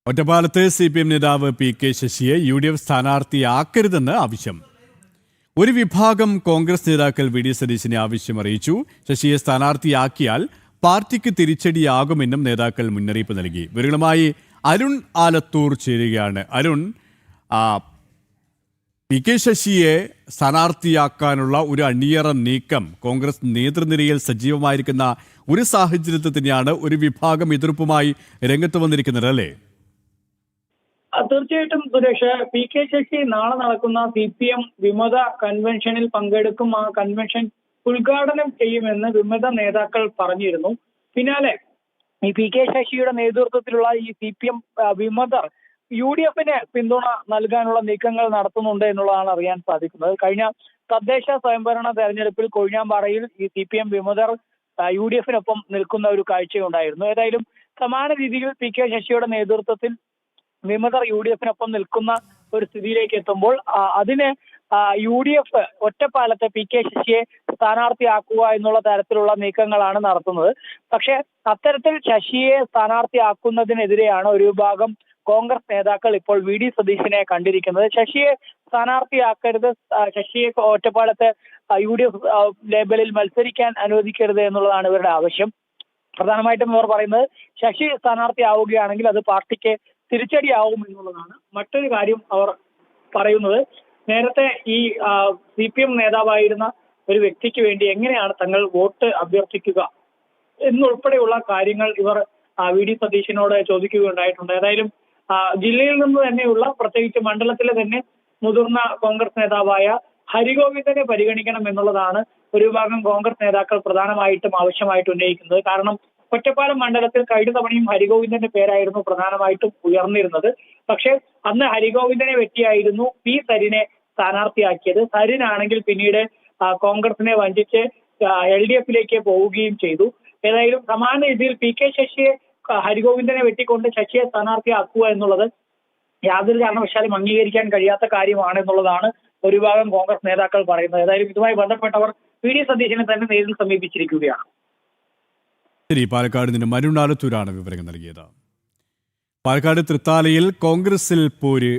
ഒറ്റപ്പാലത്ത് CPM നേതാവ് PK ശശിയെ UDF സ്ഥാനാർത്ഥിയാക്കരുതെന്ന് ആവശ്യം. ഒരു വിഭാഗം കോൺഗ്രസ് നേതാക്കൾ VD സതീശനെ ആവശ്യം അറിയിച്ചു. ശശിയെ സ്ഥാനാർത്ഥിയാക്കിയാൽ പാർട്ടിക്ക് തിരിച്ചടിയാകുമെന്നും നേതാക്കൾ മുന്നറിയിപ്പ് നൽകി. വിവരങ്ങളുമായി അരുൺ ആലത്തൂർ ചേരുകയാണ്. അരുൺ, PK ശശിയെ സ്ഥാനാർത്ഥിയാക്കാനുള്ള ഒരു അണിയറ നീക്കം കോൺഗ്രസ് നേതൃനിരയിൽ സജീവമായിരിക്കുന്ന ഒരു സാഹചര്യത്തിൽ തന്നെയാണ് ഒരു വിഭാഗം എതിർപ്പുമായി രംഗത്ത് വന്നിരിക്കുന്നത്, അല്ലേ? തീർച്ചയായിട്ടും സുരേഷ്, PK ശശി നാളെ നടക്കുന്ന CPM വിമത കൺവെൻഷനിൽ പങ്കെടുക്കും. ആ കൺവെൻഷൻ ഉദ്ഘാടനം ചെയ്യുമെന്ന് വിമത നേതാക്കൾ പറഞ്ഞിരുന്നു. പിന്നാലെ ഈ PK ശശിയുടെ നേതൃത്വത്തിലുള്ള ഈ CPM വിമതർ UDFന് പിന്തുണ നൽകാനുള്ള നീക്കങ്ങൾ നടത്തുന്നുണ്ട് എന്നുള്ളതാണ് അറിയാൻ സാധിക്കുന്നത്. കഴിഞ്ഞ തദ്ദേശ സ്വയംഭരണ തെരഞ്ഞെടുപ്പിൽ കൊഴിഞ്ഞാമ്പാറയിൽ ഈ CPM വിമതർ UDFനൊപ്പം നിൽക്കുന്ന ഒരു കാഴ്ചയുണ്ടായിരുന്നു. ഏതായാലും സമാന രീതിയിൽ PK ശശിയുടെ നേതൃത്വത്തിൽ വിമതർ UDFനൊപ്പം നിൽക്കുന്ന ഒരു സ്ഥിതിയിലേക്ക് എത്തുമ്പോൾ അതിന് UDF ഒറ്റപ്പാലത്തെ PK ശശിയെ സ്ഥാനാർത്ഥിയാക്കുക എന്നുള്ള തരത്തിലുള്ള നീക്കങ്ങളാണ് നടത്തുന്നത്. പക്ഷെ അത്തരത്തിൽ ശശിയെ സ്ഥാനാർത്ഥിയാക്കുന്നതിനെതിരെയാണ് ഒരു വിഭാഗം കോൺഗ്രസ് നേതാക്കൾ ഇപ്പോൾ VD സതീശനെ കണ്ടിരിക്കുന്നത്. ശശിയെ സ്ഥാനാർത്ഥിയാക്കരുത്, ശശിയെ ഒറ്റപ്പാലത്തെ UDF ലേബലിൽ മത്സരിക്കാൻ അനുവദിക്കരുത് എന്നുള്ളതാണ് ഇവരുടെ ആവശ്യം. പ്രധാനമായിട്ടും ഇവർ പറയുന്നത് ശശി സ്ഥാനാർത്ഥിയാവുകയാണെങ്കിൽ അത് പാർട്ടിക്ക് തിരിച്ചടിയാവും എന്നുള്ളതാണ്. മറ്റൊരു കാര്യം അവർ പറയുന്നത്, നേരത്തെ ഈ CPM നേതാവായിരുന്ന ഒരു വ്യക്തിക്ക് വേണ്ടി എങ്ങനെയാണ് തങ്ങൾ വോട്ട് അഭ്യർത്ഥിക്കുക എന്നുൾപ്പെടെയുള്ള കാര്യങ്ങൾ ഇവർ VD സതീശനോട് ചോദിക്കുകയുണ്ടായിട്ടുണ്ട്. ഏതായാലും ജില്ലയിൽ നിന്ന് തന്നെയുള്ള, പ്രത്യേകിച്ച് മണ്ഡലത്തിലെ തന്നെ മുതിർന്ന കോൺഗ്രസ് നേതാവായ ഹരിഗോവിന്ദനെ പരിഗണിക്കണം എന്നുള്ളതാണ് ഒരു വിഭാഗം കോൺഗ്രസ് നേതാക്കൾ പ്രധാനമായിട്ടും ആവശ്യമായിട്ട് ഉന്നയിക്കുന്നത്. കാരണം ഒറ്റപ്പാലം മണ്ഡലത്തിൽ കഴിഞ്ഞ തവണയും ഹരിഗോവിന്ദന്റെ പേരായിരുന്നു പ്രധാനമായിട്ടും ഉയർന്നിരുന്നത്. പക്ഷെ അന്ന് ഹരിഗോവിന്ദനെ വെട്ടിയായിരുന്നു P സരിനെ സ്ഥാനാർത്ഥിയാക്കിയത്. സരിനാണെങ്കിൽ പിന്നീട് കോൺഗ്രസിനെ വഞ്ചിച്ച് LDFിലേക്ക് പോവുകയും ചെയ്തു. ഏതായാലും സമാന രീതിയിൽ PK ശശിയെ ഹരിഗോവിന്ദനെ വെട്ടിക്കൊണ്ട് ശശിയെ സ്ഥാനാർത്ഥിയാക്കുക എന്നുള്ളത് യാതൊരു കാരണവശാലും അംഗീകരിക്കാൻ കഴിയാത്ത കാര്യമാണ് എന്നുള്ളതാണ് ഒരു വിഭാഗം കോൺഗ്രസ് നേതാക്കൾ പറയുന്നത്. ഏതായാലും ഇതുമായി ബന്ധപ്പെട്ടവർ VD സതീശനെ തന്നെ നേരിൽ സമീപിച്ചിരിക്കുകയാണ്. ശരി, പാലക്കാട് നിന്ന് അരുൺ ആലത്തൂരാണ് വിവരങ്ങൾ നൽകിയത്. പാലക്കാട് തൃത്താലയിൽ കോൺഗ്രസിൽ പോര്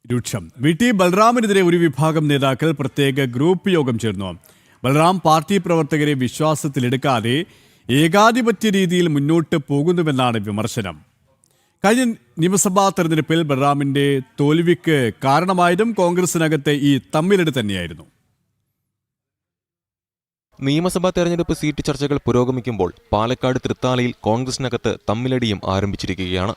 രൂക്ഷം. VT ബൽറാമിനെതിരെ ഒരു വിഭാഗം നേതാക്കൾ പ്രത്യേക ഗ്രൂപ്പ് യോഗം ചേർന്നു. ബൽറാം പാർട്ടി പ്രവർത്തകരെ വിശ്വാസത്തിലെടുക്കാതെ ഏകാധിപത്യ രീതിയിൽ മുന്നോട്ട് പോകുന്നുവെന്നാണ് വിമർശനം. കഴിഞ്ഞ നിയമസഭാ തെരഞ്ഞെടുപ്പിൽ ബൽറാമിന്റെ തോൽവിക്ക് കാരണമായതും കോൺഗ്രസിനകത്തെ ഈ തമ്മിലെട് തന്നെയായിരുന്നു. നിയമസഭാ തെരഞ്ഞെടുപ്പ് സീറ്റ് ചർച്ചകൾ പുരോഗമിക്കുമ്പോൾ പാലക്കാട് തൃത്താലയിൽ കോൺഗ്രസിനകത്ത് തമ്മിലടിയും ആരംഭിച്ചിരിക്കുകയാണ്.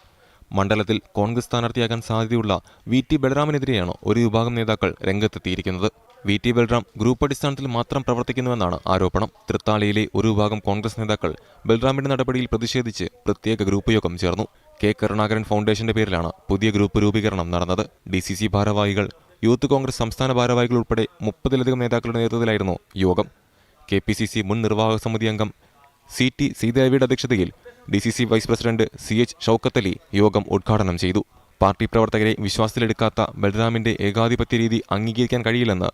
മണ്ഡലത്തിൽ കോൺഗ്രസ് സ്ഥാനാർത്ഥിയാകാൻ സാധ്യതയുള്ള VT ബൽറാമിനെതിരെയാണ് ഒരു വിഭാഗം നേതാക്കൾ രംഗത്തെത്തിയിരിക്കുന്നത്. VT ബൽറാം ഗ്രൂപ്പ് അടിസ്ഥാനത്തിൽ മാത്രം പ്രവർത്തിക്കുന്നുവെന്നാണ് ആരോപണം. തൃത്താലയിലെ ഒരു വിഭാഗം കോൺഗ്രസ് നേതാക്കൾ ബൽറാമിന്റെ നടപടിയിൽ പ്രതിഷേധിച്ച് പ്രത്യേക ഗ്രൂപ്പ് യോഗം ചേർന്നു. K കരുണാകരൻ ഫൗണ്ടേഷന്റെ പേരിലാണ് പുതിയ ഗ്രൂപ്പ് രൂപീകരണം നടന്നത്. DCC ഭാരവാഹികൾ, യൂത്ത് കോൺഗ്രസ് സംസ്ഥാന ഭാരവാഹികൾ ഉൾപ്പെടെ 30-ലധികം നേതാക്കളുടെ നേതൃത്വത്തിലായിരുന്നു യോഗം. KPCC മുൻ നിർവാഹക സമിതി അംഗം CT സീതാദേവിയുടെ അധ്യക്ഷതയിൽ DCC vice president CH Shoukath Ali യോഗം ഉദ്ഘാടനം ചെയ്തു. പാർട്ടി പ്രവർത്തകരെ വിശ്വാസത്തിലെടുക്കാത്ത ബൽറാമിന്റെ ഏകാധിപത്യ രീതി അംഗീകരിക്കാൻ കഴിയില്ലെന്ന്